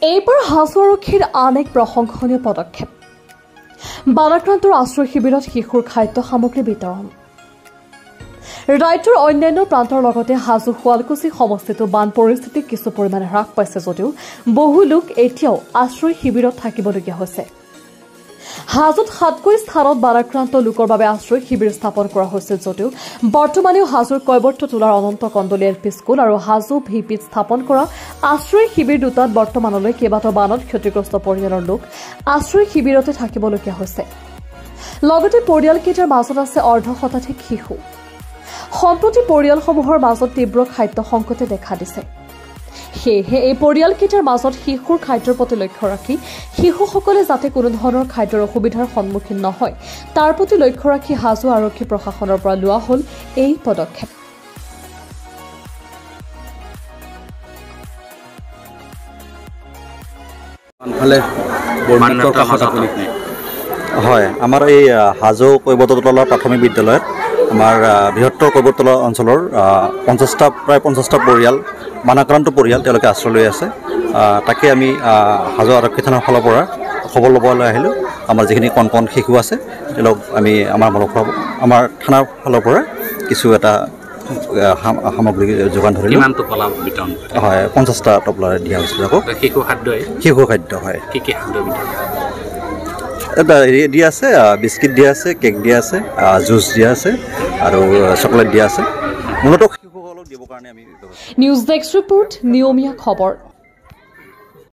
এইবাৰ হাজো আৰক্ষীৰ আন এক প্ৰশংসনীয় পদক্ষেপ বানাক্ৰান্তৰ আশ্ৰয় শিবিৰত শিশুৰ খাদ্য সামগ্ৰী বিতৰণ ৰাজ্যৰ অন্যান্য প্ৰান্তৰ লগতে হাজো শুৱালকুছি সমষ্টিতো বান পৰিস্থিতি কিছু পৰিমাণে হ্ৰাস পাইছে যদিও বহু লোক এতিয়াও আশ্ৰয় শিবিৰত থাকিবলগীয়া হৈছে হাজোত ৭কৈ স্থানত বানাক্ৰান্ত লোকৰ বাবে আশ্ৰয় শিবিৰ স্থাপন কৰা হৈছিল যদিও বৰ্তমানেও হাজোৰ কৈবৰ্তটোলাৰ অনন্ত কন্দলী এল পি স্কুল আৰু হাজো ভিপিত স্থাপন কৰা আশ্ৰয় শিবিৰ দুটাত বৰ্তমানলৈ কেইবাটাও বানত ক্ষতিগ্ৰস্ত পৰিয়ালৰ লোক আশ্ৰয় শিবিৰতে থাকিবলগীয়া হৈছে লগতে পৰিয়ালকেইটাৰ মাজত আছে অৰ্ধশতাধিক শিশু সম্প্ৰতি পৰিয়ালসমূহৰ মাজত তীব্ৰ খাদ্য সংকটে দেখা দিছে সেয়েহে এই পৰিয়ালকেইটাৰ মাজত শিশুৰ খাদ্যৰ প্ৰতি লক্ষ্য ৰাখি শিশুসকলে যাতে কোনো ধৰণৰ খাদ্যৰ অসুবিধাৰ সন্মুখীন নহয় তাৰ প্ৰতি লক্ষ্য ৰাখি হাজো আৰক্ষী প্ৰশাসনৰ পৰা লোৱা হ'ল এই পদক্ষেপ হয় আমাৰ এই হাজো কৈবৰ্ততলা প্ৰাথমিক বিদ্যালয়ত আমাৰ বৃহত্তৰ কৈবৰ্ততলা অঞ্চলৰ ৫০টা পৰিয়াল বানাক্ৰান্ত পৰিয়াল তেওঁলোকে আশ্ৰয় লৈ আছে তাকে আমি হাজো আৰক্ষী থানাৰ ফালৰ পৰা খবৰ ল'বলৈ আহিলোঁ আমাৰ যিখিনি কণ কণ শিশু আছে তেওঁলোক আমি আমাৰ থানাৰ ফালৰ পৰা কিছু এটা সামগ্ৰী যোগান ধৰিলোঁ হয় ৫০টা টপলাৰে দিয়া হৈছিল আকৌ শিশু খাদ্য হয় হেৰি দিয়া আছে বিস্কিট দিয়া আছে কেক দিয়া আছে জুচ দিয়া আছে আৰু চকলেট দিয়া আছে মূলতঃ শিশুসকলক দিবৰ কাৰণে আমি নিউজ ডেস্ক ৰিপোৰ্ট নিয়মীয়া খবৰ